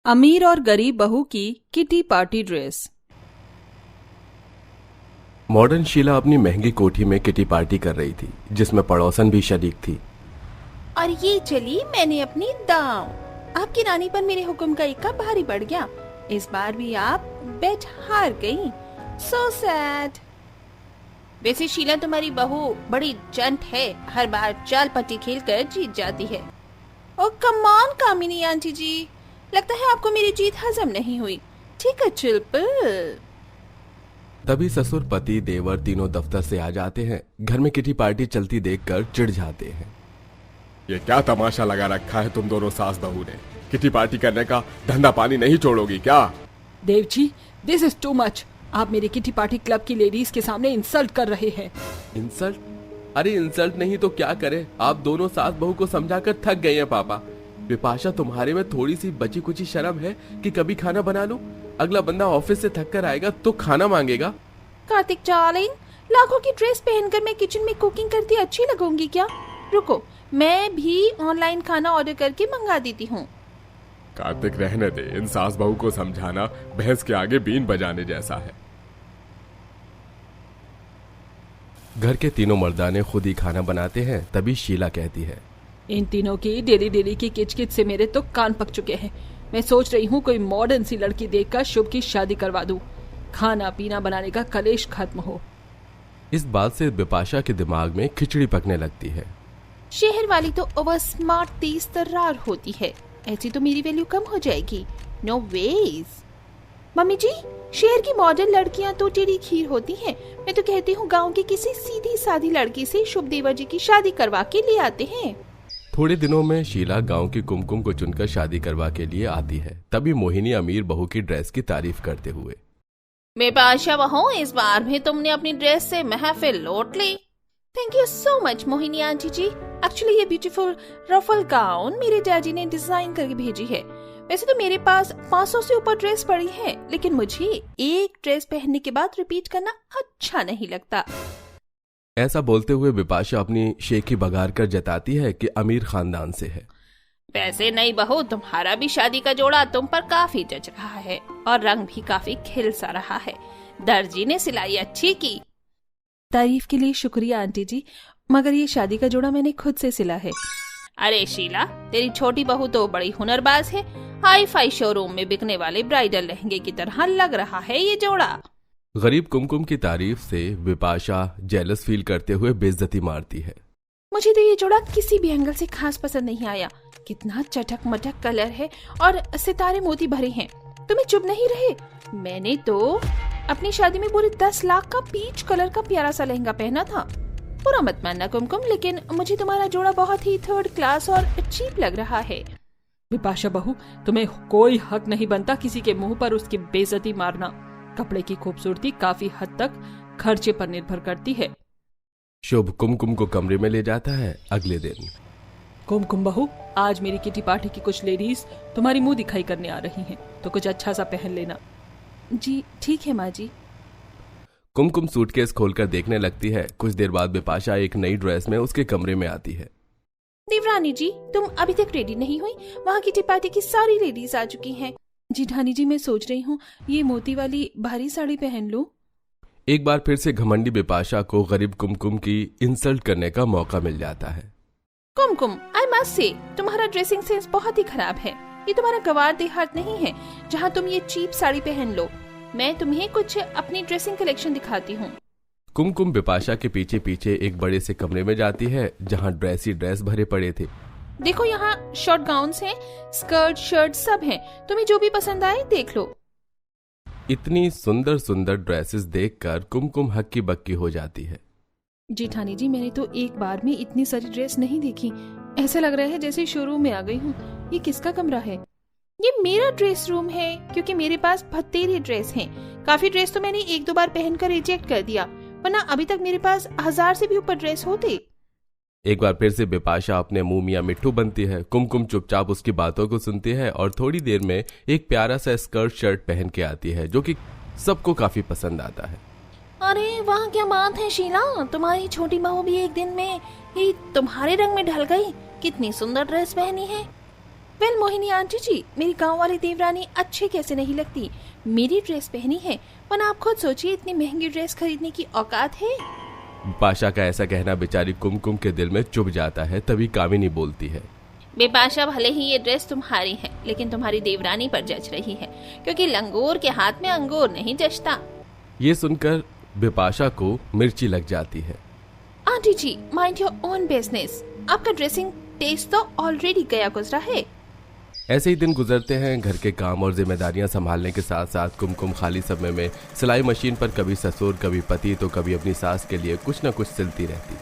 अमीर और गरीब बहू की kitty party dress. Modern Sheela अपनी महंगी कोठी में किटी पार्टी कर रही थी, जिसमें पड़ोसन भी शरीक थी। और ये चली मैंने अपनी दांव। आपकी रानी पर मेरे हुक्म का इक्का भारी पड़ गया। इस बार भी आप बेट हार गई। So sad. वैसे शीला तुम्हारी बहू बड़ी जंट है, हर बार चाल पट्टी खेल कर जीत जाती है। ओ कम ऑन कामिनी आंटी जी, लगता है आपको मेरी जीत हजम नहीं हुई। ठीक है चिल्पल। तभी ससुर, पति, देवर तीनों दफ्तर से आ जाते हैं। घर में किटी पार्टी चलती देखकर चिढ़ जाते हैं। ये क्या तमाशा लगा रखा है तुम दोनों सास बहू ने? किटी पार्टी करने का धंधा पानी नहीं छोड़ोगी क्या? Dev ji, this is too much. आप मेरे किटी पार्टी क्लब की लेडीज के सामने इंसल्ट कर रहे हैं। इंसल्ट? अरे इंसल्ट नहीं तो क्या करे? आप दोनों सास बहू को समझाकर थक गए हैं पापा। विपाशा, तुम्हारे में थोड़ी सी बची कुची शर्म है कि कभी खाना बना लो? अगला बंदा ऑफिस से थक कर आएगा तो खाना मांगेगा। कार्तिक डार्लिंग, लाखों की ड्रेस पहनकर मैं किचन में कुकिंग करती अच्छी लगूंगी क्या? रुको, मैं भी ऑनलाइन खाना ऑर्डर करके मंगा देती हूँ। कार्तिक, रहने दे। इन सास बहू को समझाना भैंस के आगे बीन बजाने जैसा है। घर के तीनों मर्दाने खुद ही खाना बनाते हैं। तभी शीला कहती है, इन तीनों की डेली डेली की किचकिच से मेरे तो कान पक चुके हैं। मैं सोच रही हूँ कोई मॉडर्न सी लड़की देखकर शुभ की शादी करवा दूं। खाना पीना बनाने का कलेश खत्म हो। इस बात से विपाशा के दिमाग में खिचड़ी पकने लगती है। शहर वाली तो ओवर स्मार्ट तेज तर्रार होती है, ऐसी तो मेरी वैल्यू कम हो जाएगी। No veg. मम्मी जी, शहर की मॉडर्न लड़कियां तो टेढ़ी खीर होती हैं। मैं तो कहती हूँ गांव की किसी सीधी सादी लड़की से शुभ देवर जी की शादी करवा के ले आते हैं। थोड़े दिनों में शीला गांव की कुमकुम को चुनकर शादी करवा के लिए आती है। तभी मोहिनी अमीर बहू की ड्रेस की तारीफ करते हुए, मैं बादशाह बहू, इस बार भी तुमने अपनी ड्रेस से महफिल लौट ली। Thank you so much Mohini aunty ji. Actually ये ब्यूटीफुल रफल गाउन मेरे डैडी ने डिजाइन करके भेजी है। वैसे तो मेरे पास 500 से ऊपर ड्रेस पड़ी है, लेकिन मुझे एक ड्रेस पहनने के बाद रिपीट करना अच्छा नहीं लगता। ऐसा बोलते हुए विपाशा अपनी शेखी बघार कर जताती है कि अमीर खानदान से है। वैसे नई बहू, तुम्हारा भी शादी का जोड़ा तुम पर काफी जच रहा है और रंग भी काफी खिल सा रहा है। दर्जी ने सिलाई अच्छी की। तारीफ के लिए शुक्रिया आंटी जी, मगर ये शादी का जोड़ा मैंने खुद से सिला है। अरे शीला, तेरी छोटी बहू तो बड़ी हुनरबाज है। हाई फाई शोरूम में बिकने वाले ब्राइडल लहंगे की तरह लग रहा है ये जोड़ा। गरीब कुमकुम की तारीफ से विपाशा जेलस फील करते हुए बेइज्जती मारती है। मुझे तो ये जोड़ा किसी भी एंगल से खास पसंद नहीं आया। कितना चटक मटक कलर है और सितारे मोती भरे हैं। तुम्हें चुप नहीं रहे? मैंने तो अपनी शादी में पूरे 10 लाख का पीच कलर का प्यारा सा लहंगा पहना था। पूरा मत मानना कुमकुम, लेकिन मुझे तुम्हारा जोड़ा बहुत ही थर्ड क्लास और चीप लग रहा है। विपाशा बहू, तुम्हें कोई हक नहीं बनता किसी के मुंह पर उसकी बेइज्जती मारना। कपड़े की खूबसूरती काफी हद तक खर्चे पर निर्भर करती है। शुभ कुमकुम को कमरे में ले जाता है। अगले दिन, कुमकुम बहू, आज मेरी किटी पार्टी की कुछ लेडीज तुम्हारी मुंह दिखाई करने आ रही हैं, तो कुछ अच्छा सा पहन लेना। जी ठीक है माँ जी। कुमकुम सूटकेस खोलकर देखने लगती है। कुछ देर बाद विपाशा एक नई ड्रेस में उसके कमरे में आती है। देवरानी जी, तुम अभी तक रेडी नहीं हुई? वहाँ किटी पार्टी की सारी लेडीज आ चुकी हैं। जी ढानी जी, मैं सोच रही हूँ ये मोती वाली भारी साड़ी पहन लूं। एक बार फिर से घमंडी विपाशा को गरीब कुमकुम की इंसल्ट करने का मौका मिल जाता है। कुमकुम, आई मस्ट से तुम्हारा ड्रेसिंग सेंस बहुत ही खराब है। ये तुम्हारा गवार देहात नहीं है जहाँ तुम ये चीप साड़ी पहन लो। मैं तुम्हें कुछ अपनी ड्रेसिंग कलेक्शन दिखाती हूँ। कुमकुम विपाशा के पीछे पीछे एक बड़े से कमरे में जाती है, जहाँ ड्रेस ही ड्रेस भरे पड़े थे। देखो, यहाँ शॉर्ट गाउन्स हैं, स्कर्ट, शर्ट सब हैं। तुम्हें जो भी पसंद आए देख लो। इतनी सुंदर सुंदर ड्रेसेस देखकर कुमकुम हक्की बक्की हो जाती है। जी ठानी जी, मैंने तो एक बार में इतनी सारी ड्रेस नहीं देखी। ऐसा लग रहा है जैसे शोरूम में आ गई हूँ। ये किसका कमरा है? ये मेरा ड्रेस रूम है, क्योंकि मेरे पास भत्तेरे ड्रेस हैं। काफी ड्रेस तो मैंने 1-2 बार पहनकर रिजेक्ट कर दिया, वरना अभी तक मेरे पास 1000 से भी ऊपर ड्रेस होते। एक बार फिर से विपाशा अपने मुंह मियां मिट्ठू बनती है। कुमकुम चुपचाप उसकी बातों को सुनती है और थोड़ी देर में एक प्यारा सा स्कर्ट शर्ट पहन के आती है, जो कि सबको काफी पसंद आता है। अरे वाह, क्या बात है शीला, तुम्हारी छोटी बहू भी एक दिन में ही तुम्हारे रंग में ढल गई। कितनी सुंदर ड्रेस पहनी है। वेल मोहिनी आंटी जी, मेरी गांव वाली देवरानी अच्छे कैसे नहीं लगती। मेरी ड्रेस पहनी है, वरना आप खुद सोचिए इतनी महंगी ड्रेस खरीदने की औकात है। बिपाशा का ऐसा कहना बेचारी कुमकुम के दिल में चुभ जाता है। तभी कामिनी बोलती है, बिपाशा, भले ही ये ड्रेस तुम्हारी है, लेकिन तुम्हारी देवरानी पर जच रही है, क्योंकि लंगूर के हाथ में अंगूर नहीं जचता। ये सुनकर बिपाशा को मिर्ची लग जाती है। Aunty ji, mind your own business. आपका ड्रेसिंग टेस्ट तो ऑलरेडी गया गुजरा है। ऐसे ही दिन गुजरते हैं। घर के काम और जिम्मेदारियां संभालने के साथ साथ कुमकुम खाली समय में सिलाई मशीन पर कभी ससुर, कभी पति, तो कभी अपनी सास के लिए कुछ न कुछ सिलती रहती।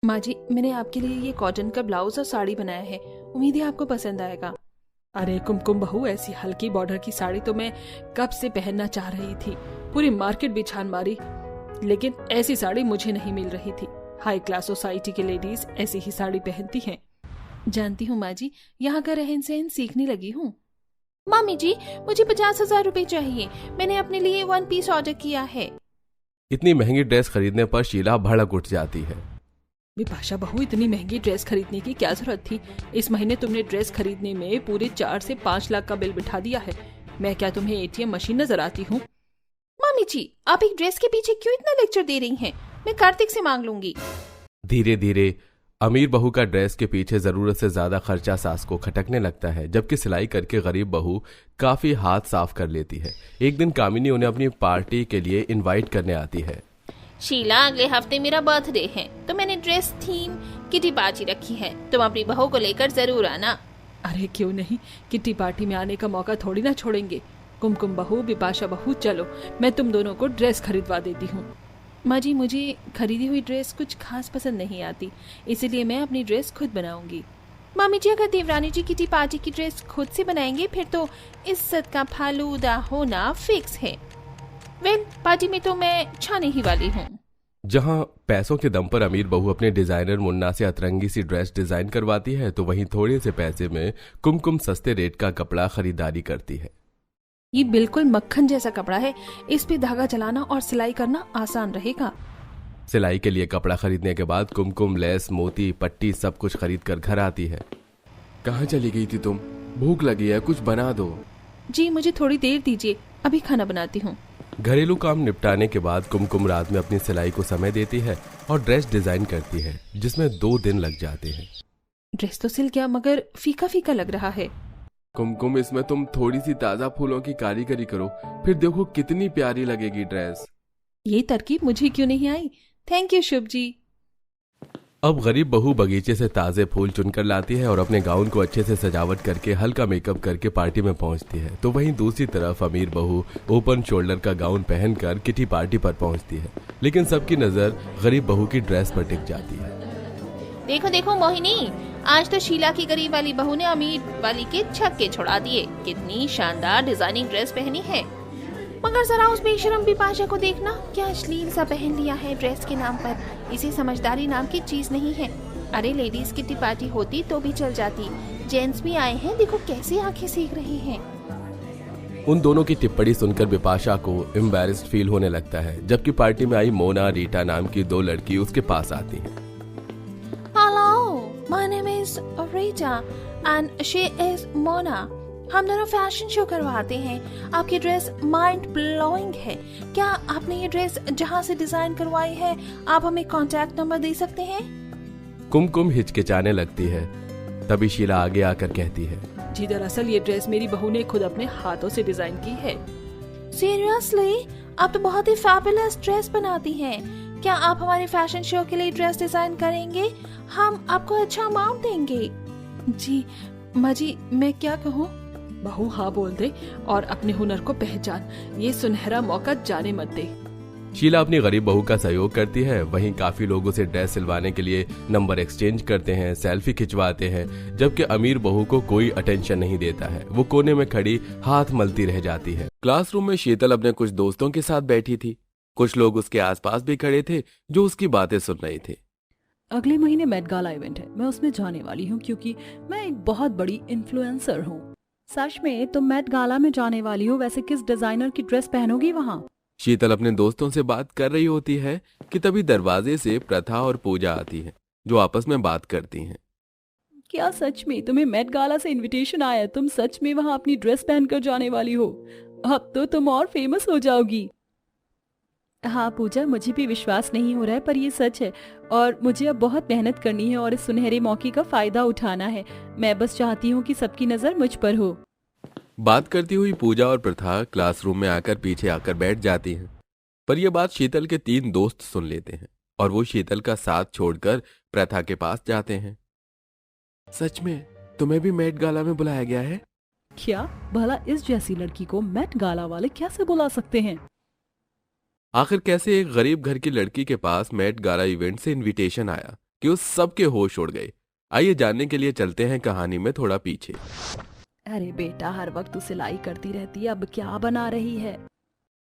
माँ जी, मैंने आपके लिए ये कॉटन का ब्लाउज और साड़ी बनाया है, उम्मीद है आपको पसंद आएगा। अरे कुमकुम बहू, ऐसी हल्की बॉर्डर की साड़ी तो मैं कब से पहनना चाह रही थी। पूरी मार्केट भी छान मारी, लेकिन ऐसी साड़ी मुझे नहीं मिल रही थी। हाई क्लास सोसाइटी की लेडीज ऐसी ही साड़ी पहनती हैं। जानती हूँ माँ जी, यहाँ का रहन सहन सीखने लगी हूँ। मामी जी, मुझे 50,000 रुपए चाहिए। मैंने अपने लिए 1 पीस ऑर्डर किया है। इतनी महंगी ड्रेस खरीदने पर शीला भड़क उठ जाती है। बिपाशा बहू, इतनी महंगी ड्रेस खरीदने की क्या जरूरत थी। इस महीने तुमने ड्रेस खरीदने में पूरे 4 से 5 लाख का बिल बिठा दिया है। मैं क्या तुम्हें ATM मशीन नजर आती हूँ? मामी जी, आप एक ड्रेस के पीछे क्यों इतना लेक्चर दे रही हैं? मैं कार्तिक से मांग लूंगी। धीरे धीरे अमीर बहू का ड्रेस के पीछे जरूरत से ज्यादा खर्चा सास को खटकने लगता है, जबकि सिलाई करके गरीब बहू काफी हाथ साफ कर लेती है। एक दिन कामिनी उन्हें अपनी पार्टी के लिए इनवाइट करने आती है। शीला, अगले हफ्ते मेरा बर्थडे है, तो मैंने ड्रेस थीम किटी पार्टी रखी है। तुम अपनी बहू को लेकर जरूर आना। अरे क्यों नहीं, किट्टी पार्टी में आने का मौका थोड़ी ना छोड़ेंगे। कुमकुम बहू, बिपाशा बहू, चलो मैं तुम दोनों को ड्रेस खरीदवा देती हूँ। माँ जी, मुझे खरीदी हुई ड्रेस कुछ खास पसंद नहीं आती, इसीलिए मैं अपनी ड्रेस खुद बनाऊंगी। मामी जी, अगर देवरानी जी किटी पार्टी की ड्रेस खुद से बनाएंगे, फिर तो इज्जत का फालूदा होना फिक्स है। वेल, पार्टी में तो मैं छाने ही वाली हूँ। जहां पैसों के दम पर अमीर बहू अपने डिजाइनर मुन्ना से अतरंगी सी ड्रेस डिजाइन करवाती है, तो वहीं थोड़े से पैसे में कुमकुम सस्ते रेट का कपड़ा खरीदारी करती है। ये बिल्कुल मक्खन जैसा कपड़ा है, इस पे धागा चलाना और सिलाई करना आसान रहेगा। सिलाई के लिए कपड़ा खरीदने के बाद कुमकुम लेस, मोती, पट्टी सब कुछ खरीद कर घर आती है। कहाँ चली गई थी तुम? भूख लगी है, कुछ बना दो। जी, मुझे थोड़ी देर दीजिए, अभी खाना बनाती हूँ। घरेलू काम निपटाने के बाद कुमकुम रात में अपनी सिलाई को समय देती है और ड्रेस डिजाइन करती है, जिसमें 2 दिन लग जाते हैं। ड्रेस तो सिल गया, मगर फीका फीका लग रहा है। कुमकुम, इसमें तुम थोड़ी सी ताजा फूलों की कारीगरी करो, फिर देखो कितनी प्यारी लगेगी ड्रेस। ये तरकीब मुझे क्यों नहीं आई? थैंक यू शुभ जी। अब गरीब बहू बगीचे से ताजे फूल चुनकर लाती है और अपने गाउन को अच्छे से सजावट करके हल्का मेकअप करके पार्टी में पहुंचती है। तो वहीं दूसरी तरफ अमीर बहू ओपन शोल्डर का गाउन पहनकर किटी पार्टी पर पहुंचती है, लेकिन सबकी नजर गरीब बहू की ड्रेस पर टिक जाती है। देखो देखो मोहिनी, आज तो शीला की गरीब वाली बहू ने अमीर वाली के छक्के छुड़ा दिए। कितनी शानदार डिजाइनिंग ड्रेस पहनी है, मगर जरा उस बेशरम बिपाशा को देखना, क्या अश्लील सा पहन लिया है ड्रेस के नाम पर। इसे समझदारी नाम की चीज नहीं है। अरे लेडीज की पार्टी होती तो भी चल जाती, जेंट्स भी आए हैं, देखो कैसे आंखें सेक रहे हैं। उन दोनों की टिप्पणी सुनकर बिपाशा को एम्बैरेस्ड फील होने लगता है, जबकि पार्टी में आई मोना, रीटा नाम की 2 लड़की उसके पास आती हैं। Hello, my name is Rita and she is Mona. हम दोनों फैशन शो करवाते हैं। आपकी ड्रेस माइंड ब्लोइंग है। क्या आपने ये ड्रेस जहाँ से डिजाइन करवाई है, आप हमें कांटेक्ट नंबर दे सकते हैं? कुमकुम हिचकिचाने लगती है, तभी शीला आगे आकर कहती है, जी दरअसल ये ड्रेस मेरी बहू ने खुद अपने हाथों से डिजाइन की है। सीरियसली? आप तो बहुत ही फैबुलस ड्रेस बनाती हैं। क्या आप हमारे फैशन शो के लिए ड्रेस डिजाइन करेंगे? हम आपको अच्छा अमाउंट देंगे। जी माँ जी, मैं क्या कहूँ? बहू हाँ बोल दे और अपने हुनर को पहचान, ये सुनहरा मौका जाने मत दे। शीला अपनी गरीब बहू का सहयोग करती है। वहीं काफी लोग उसे ड्रेस सिलवाने के लिए नंबर एक्सचेंज करते हैं, सेल्फी खिंचवाते हैं, जबकि अमीर बहू को कोई अटेंशन नहीं देता है। वो कोने में खड़ी हाथ मलती रह जाती है। क्लासरूम में शीतल अपने कुछ दोस्तों के साथ बैठी थी। कुछ लोग उसके आसपास भी खड़े थे जो उसकी बातें सुन रहे थे। अगले महीने मेट गाला इवेंट है, मैं उसमें जाने वाली हूँ क्योंकि मैं एक बहुत बड़ी इन्फ्लुएंसर हूँ। सच में तुम मेट गाला में जाने वाली हो, वैसे किस डिजाइनर की ड्रेस पहनोगी वहाँ? शीतल अपने दोस्तों से बात कर रही होती है कि तभी दरवाजे से प्रथा और पूजा आती है, जो आपस में बात करती हैं। क्या सच में तुम्हें मेट गाला से इनविटेशन आया? तुम सच में वहां अपनी ड्रेस पहनकर जाने वाली हो? अब तो तुम और फेमस हो जाओगी। हाँ पूजा, मुझे भी विश्वास नहीं हो रहा है पर ये सच है और मुझे अब बहुत मेहनत करनी है और इस सुनहरे मौके का फायदा उठाना है। मैं बस चाहती हूँ कि सबकी नजर मुझ पर हो। बात करती हुई पूजा और प्रथा क्लासरूम में आकर पीछे आकर बैठ जाती हैं। पर यह बात शीतल के 3 दोस्त सुन लेते हैं और वो शीतल का साथ छोड़कर प्रथा के पास जाते हैं। सच में तुम्हें भी मेट गाला में बुलाया गया है? क्या भला इस जैसी लड़की को मेट गाला वाले कैसे बुला सकते हैं? आखिर कैसे एक गरीब घर की लड़की के पास मेट गाला इवेंट से इनविटेशन आया कि उस सबके होश उड़ गए? आइए जानने के लिए चलते हैं कहानी में थोड़ा पीछे। अरे बेटा, हर वक्त तू सिलाई करती रहती है, अब क्या बना रही है?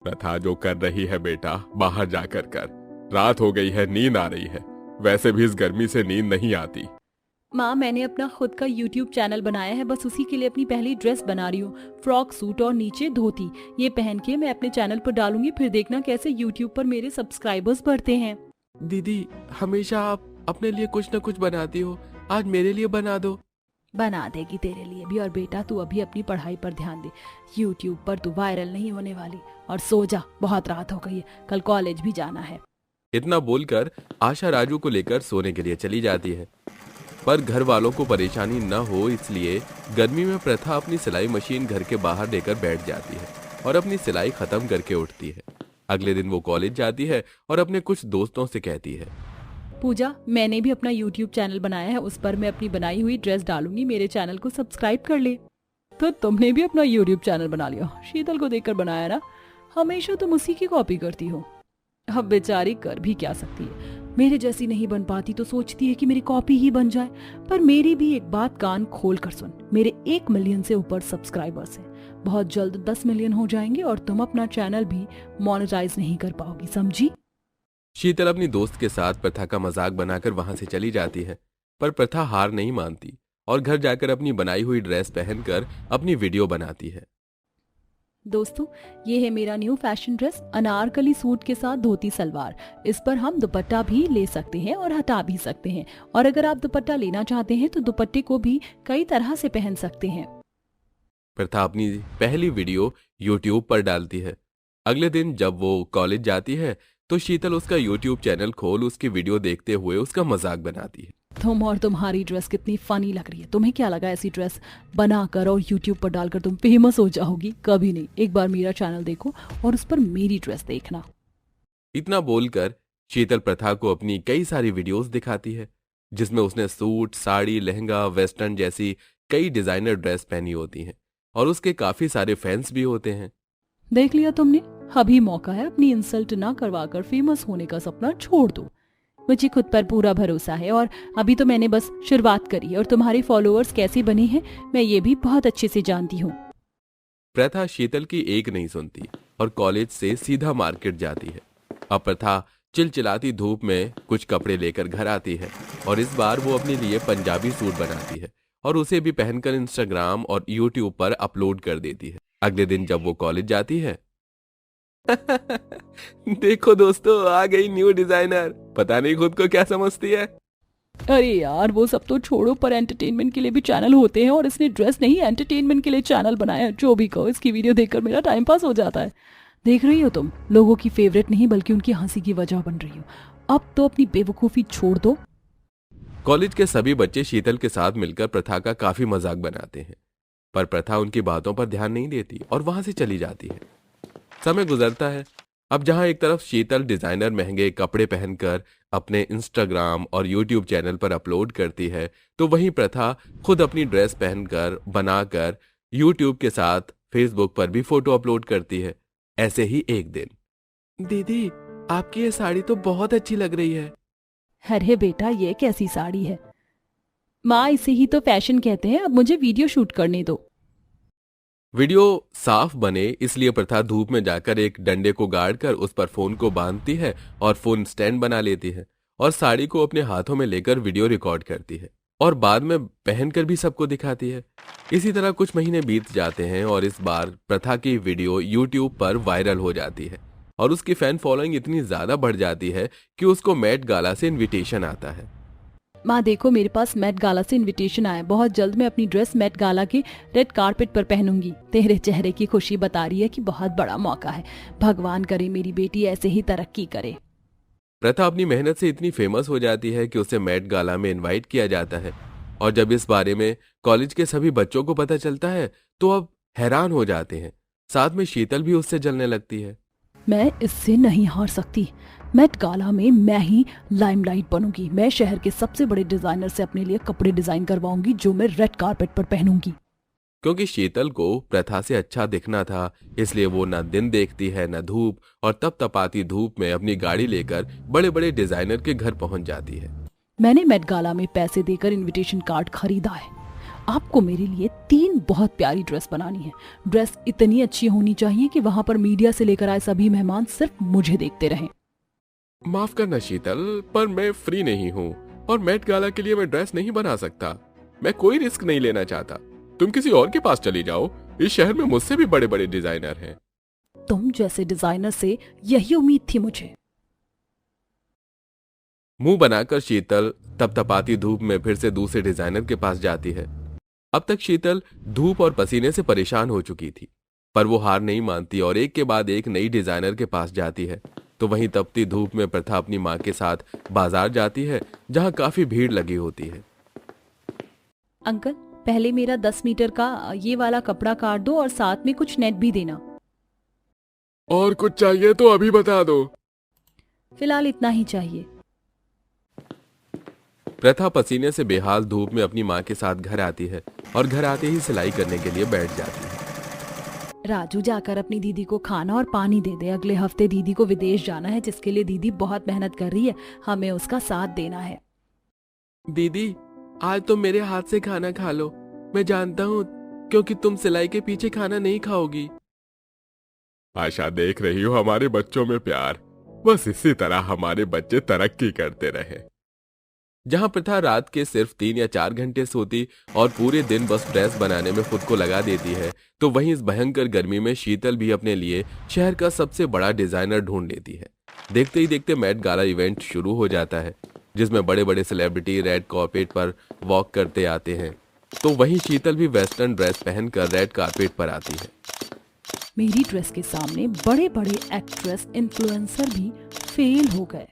प्रथा जो कर रही है बेटा बाहर जाकर कर। रात हो गई है, नींद आ रही है। वैसे भी इस गर्मी से नींद नहीं आती। माँ, मैंने अपना खुद का YouTube चैनल बनाया है, बस उसी के लिए अपनी पहली ड्रेस बना रही हूँ। फ्रॉक सूट और नीचे धोती। ये पहन के मैं अपने चैनल पर डालूंगी, फिर देखना कैसे YouTube पर मेरे सब्सक्राइबर्स बढ़ते हैं। दीदी, हमेशा आप अपने लिए कुछ न कुछ बनाती हो, आज मेरे लिए बना दो। बना देगी तेरे लिए भी। और बेटा तू अभी अपनी पढ़ाई पर ध्यान दे, YouTube पर तू वायरल नहीं होने वाली। और सो जा, बहुत रात हो गई है, कल कॉलेज भी जाना है। इतना बोलकर आशा राजू को लेकर सोने के लिए चली जाती है। पर घर वालों को परेशानी न हो इसलिए गर्मी में प्रथा अपनी सिलाई मशीन घर के बाहर लेकर बैठ जाती है और अपनी सिलाई खत्म करके उठती है। अगले दिन वो कॉलेज जाती है और अपने कुछ दोस्तों से कहती है, पूजा, मैंने भी अपना YouTube चैनल बनाया है, उस पर मैं अपनी बनाई हुई ड्रेस डालूंगी, मेरे चैनल को सब्सक्राइब कर ले। तो तुमने भी अपना YouTube चैनल बना लिया? शीतल को देखकर बनाया ना? हमेशा तुम उसी की कॉपी करती हो। अब बेचारी कर भी क्या सकती है, मेरे जैसी नहीं बन पाती तो सोचती है कि मेरी कॉपी ही बन जाए। पर मेरी भी एक बात कान खोल कर सुन, मेरे 1 मिलियन से ऊपर सब्सक्राइबर्स हैं। बहुत जल्द 10 मिलियन हो जाएंगे और तुम अपना चैनल भी मोनेटाइज नहीं कर पाओगी, समझी? शीतल अपनी दोस्त के साथ प्रथा का मजाक बनाकर वहां से चली जाती है। पर प्रथा हार नहीं मानती और घर जाकर अपनी बनाई हुई ड्रेस पहनकर अपनी वीडियो बनाती है। दोस्तों, ये है मेरा new fashion dress, Anarkali suit के साथ धोती सलवार। इस पर हम दुपट्टा भी ले सकते हैं और हटा भी सकते हैं। और अगर आप दुपट्टा लेना चाहते हैं तो दुपट्टे को भी कई तरह से पहन सकते हैं। प्रथा अपनी पहली वीडियो YouTube पर डालती है। अगले दिन जब वो कॉलेज जाती है तो शीतल उसका YouTube चैनल खोल उसकी वीडियो देखते हुए उसका मजाक बनाती है। तुम और तुम्हारी ड्रेस कितनी फनी लग रही है। तुम्हें क्या लगा ऐसी ड्रेस बनाकर और YouTube पर डालकर तुम फेमस हो जाओगी? कभी नहीं। एक बार मेरा चैनल देखो और उस पर मेरी ड्रेस देखना। इतना बोलकर शीतल प्रथा को अपनी कई सारी वीडियोस दिखाती है जिसमें उसने सूट, साड़ी, लहंगा, वेस्टर्न जैसी कई डिजाइनर ड्रेस पहनी होती हैं और उसके काफी सारे फैंस भी होते हैं। देख लिया तुमने, अभी मौका है, अपनी इंसल्ट ना करवाकर फेमस होने का सपना छोड़ दो। मुझे खुद पर पूरा भरोसा है और अभी तो मैंने बस शुरुआत करी है और तुम्हारे फॉलोअर्स कैसे बने हैं मैं ये भी बहुत अच्छे से जानती हूँ। प्रथा शीतल की एक नहीं सुनती और कॉलेज से सीधा मार्केट जाती है। अब प्रथा चिलचिलाती धूप में कुछ कपड़े लेकर घर आती है और इस बार वो अपने लिए पंजाबी सूट बनाती है और उसे भी पहनकर इंस्टाग्राम और यूट्यूब पर अपलोड कर देती है। अगले दिन जब वो कॉलेज जाती है देखो दोस्तों, आ गई न्यू डिजाइनर। पता नहीं खुद को क्या समझती है। अरे यार, वो सब तो छोड़ो, पर एंटरटेनमेंट के लिए भी चैनल होते हैं और इसने ड्रेस नहीं एंटरटेनमेंट के लिए चैनल बनाया है। जो भी कहो, इसकी वीडियो देखकर मेरा टाइम पास हो जाता है। देख रही हो तुम, लोगों की फेवरेट नहीं बल्कि उनकी हंसी की वजह बन रही हो। अब तो अपनी बेवकूफी छोड़ दो। कॉलेज के सभी बच्चे शीतल के साथ मिलकर प्रथा का काफी मजाक बनाते हैं पर प्रथा उनकी बातों पर ध्यान नहीं देती और वहां से चली जाती है। समय गुजरता है। अब जहां एक तरफ शीतल डिजाइनर महंगे कपड़े पहनकर अपने इंस्टाग्राम और यूट्यूब चैनल पर अपलोड करती है तो वहीं प्रथा खुद अपनी ड्रेस पहनकर बनाकर यूट्यूब के साथ फेसबुक पर भी फोटो अपलोड करती है। ऐसे ही एक दिन, दीदी आपकी ये साड़ी तो बहुत अच्छी लग रही है। अरे बेटा, ये कैसी साड़ी है? माँ, इसे ही तो फैशन कहते हैं। अब मुझे वीडियो शूट करने दो। वीडियो साफ बने इसलिए प्रथा धूप में जाकर एक डंडे को गाड़कर उस पर फोन को बांधती है और फोन स्टैंड बना लेती है और साड़ी को अपने हाथों में लेकर वीडियो रिकॉर्ड करती है और बाद में पहनकर भी सबको दिखाती है। इसी तरह कुछ महीने बीत जाते हैं और इस बार प्रथा की वीडियो यूट्यूब पर वायरल हो जाती है और उसकी फैन फॉलोइंग इतनी ज्यादा बढ़ जाती है कि उसको मेट गाला से इनविटेशन आता है। माँ देखो, मेरे पास मेट गाला से इनविटेशन आया। बहुत जल्द मैं अपनी ड्रेस मेट गाला के रेड कारपेट पर पहनूंगी। तेरे चेहरे की खुशी बता रही है कि बहुत बड़ा मौका है। भगवान करे मेरी बेटी ऐसे ही तरक्की करे। प्रथा अपनी मेहनत से इतनी फेमस हो जाती है कि उसे मेट गाला में इनवाइट किया जाता है, और जब इस बारे में कॉलेज के सभी बच्चों को पता चलता है तो अब हैरान हो जाते हैं। साथ में शीतल भी उससे जलने लगती है। मैं इससे नहीं हार सकती। मेट गाला में मैं ही लाइमलाइट बनूंगी। मैं शहर के सबसे बड़े डिजाइनर से अपने लिए कपड़े डिजाइन करवाऊंगी जो मैं रेड कारपेट पर पहनूंगी। क्योंकि शीतल को प्रथा से अच्छा दिखना था, इसलिए वो न दिन देखती है न धूप, और तप तपाती धूप में अपनी गाड़ी लेकर बड़े बड़े डिजाइनर के घर पहुंच जाती है। मैंने मेट गाला में पैसे देकर इनविटेशन कार्ड खरीदा है। आपको मेरे लिए 3 बहुत प्यारी ड्रेस बनानी है। ड्रेस इतनी अच्छी होनी चाहिए कि वहां पर मीडिया से लेकर आए सभी मेहमान सिर्फ मुझे देखते रहें। माफ करना शीतल, पर मैं फ्री नहीं हूँ और मेट गाला के लिए मैं ड्रेस नहीं बना सकता। मैं कोई रिस्क नहीं लेना चाहता। तुम किसी और के पास चली जाओ। इस शहर में मुझसे भी बड़े बड़े डिजाइनर हैं। तुम जैसे डिजाइनर से यही उम्मीद थी मुझे। मुंह बनाकर शीतल तपतपाती धूप में फिर से दूसरे डिजाइनर के पास जाती है। अब तक शीतल धूप और पसीने से परेशान हो चुकी थी, पर वो हार नहीं मानती और एक के बाद एक नई डिजाइनर के पास जाती है। तो वहीं तपती धूप में प्रथा अपनी माँ के साथ बाजार जाती है, जहाँ काफी भीड़ लगी होती है। अंकल, पहले मेरा 10 मीटर का ये वाला कपड़ा काट दो और साथ में कुछ नेट भी देना। और कुछ चाहिए तो अभी बता दो। फिलहाल इतना ही चाहिए। प्रथा पसीने से बेहाल धूप में अपनी माँ के साथ घर आती है और घर आते ही सिलाई करने के लिए बैठ जाती है। राजू, जाकर अपनी दीदी को खाना और पानी दे दे। अगले हफ्ते दीदी को विदेश जाना है, जिसके लिए दीदी बहुत मेहनत कर रही है। हमें उसका साथ देना है। दीदी, आज तुम मेरे हाथ से खाना खा लो। मैं जानता हूँ, क्योंकि तुम सिलाई के पीछे खाना नहीं खाओगी। आशा, देख रही हो हमारे बच्चों में प्यार। बस इसी तरह हमारे बच्चे तरक्की करते रहे। जहां प्रथा रात के सिर्फ 3 या 4 घंटे सोती और पूरे दिन बस ड्रेस बनाने में खुद को लगा देती है, तो वहीं इस भयंकर गर्मी में शीतल भी अपने लिए शहर का सबसे बड़ा डिजाइनर ढूंढ लेती है। देखते ही देखते मेट गाला इवेंट शुरू हो जाता है, जिसमें बड़े बड़े सेलिब्रिटी रेड कार्पेट पर वॉक करते आते हैं। तो वहीं शीतल भी वेस्टर्न ड्रेस पहनकर रेड कारपेट पर आती है। मेरी ड्रेस के सामने बड़े बड़े एक्ट्रेस, इन्फ्लुएंसर भी फेल हो गए।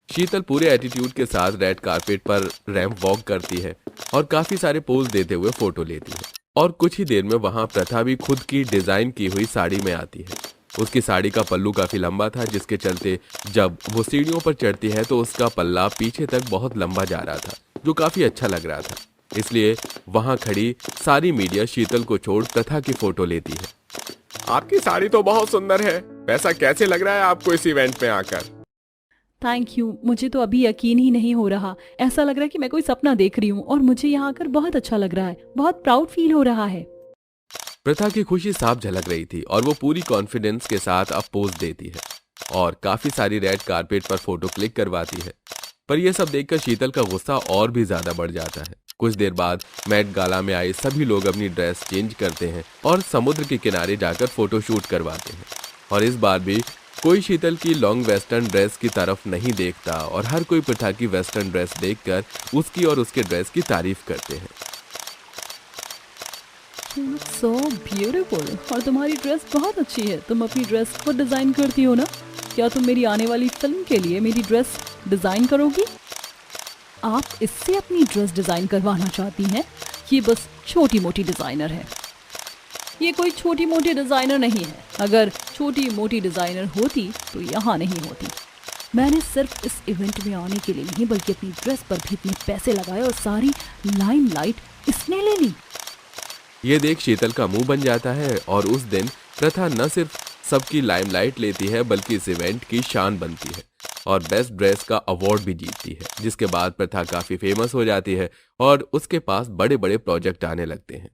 शीतल पूरे एटीट्यूड के साथ रेड कारपेट पर रैंप वॉक करती है और काफी सारे पोज देते हुए फोटो लेती है। और कुछ ही देर में वहां प्रथा भी खुद की डिजाइन की हुई साड़ी में आती है। उसकी साड़ी का पल्लू काफी लंबा था, जिसके चलते जब वो सीढ़ियों पर चढ़ती है तो उसका पल्ला पीछे तक बहुत लंबा जा रहा था, जो काफी अच्छा लग रहा था। इसलिए वहां खड़ी सारी मीडिया शीतल को छोड़ प्रथा की फोटो लेती है। आपकी साड़ी तो बहुत सुंदर है। ऐसा कैसे लग रहा है आपको इस इवेंट में आकर? Thank you. मुझे तो अभी यकीन ही नहीं हो रहा। ऐसा लग रहा है कि मैं कोई सपना देख रही हूँ और मुझे यहाँ आकर बहुत अच्छा लग रहा है। बहुत प्राउड फील हो रहा है। प्रथा की खुशी साफ झलक रही थी और वो पूरी कॉन्फिडेंस के साथ अब पोज देती है और काफी सारी रेड कारपेट पर फोटो क्लिक करवाती है। पर यह सब देखकर शीतल का गुस्सा और भी ज्यादा बढ़ जाता है। कुछ देर बाद मेट गाला में आए सभी लोग अपनी ड्रेस चेंज करते हैं और समुद्र के किनारे जाकर फोटो शूट करवाते हैं। और इस बार भी कोई शीतल की लॉन्ग वेस्टर्न ड्रेस की तरफ नहीं देखता और हर कोई प्रथा की वेस्टर्न ड्रेस देखकर उसकी और उसके ड्रेस की तारीफ करते हैं। So beautiful. और तुम्हारी ड्रेस बहुत अच्छी है। तुम अपनी ड्रेस खुद डिजाइन करती हो ना? क्या तुम मेरी आने वाली फिल्म के लिए मेरी ड्रेस डिजाइन करोगी? आप इससे अपनी ड्रेस डिजाइन करवाना चाहती हैं? ये बस छोटी मोटी डिजाइनर है। ये कोई छोटी मोटी डिजाइनर नहीं है। अगर छोटी मोटी डिजाइनर होती तो यहाँ नहीं होती। मैंने सिर्फ इस इवेंट में आने के लिए नहीं, बल्कि अपनी ड्रेस पर भी इतने पैसे लगाए और सारी लाइमलाइट इसने ले ली। ये देख शीतल का मुंह बन जाता है और उस दिन प्रथा न सिर्फ सबकी लाइमलाइट लेती है, बल्कि इस इवेंट की शान बनती है और बेस्ट ड्रेस का अवार्ड भी जीतती है। जिसके बाद प्रथा काफी फेमस हो जाती है और उसके पास बड़े बड़े प्रोजेक्ट आने लगते हैं।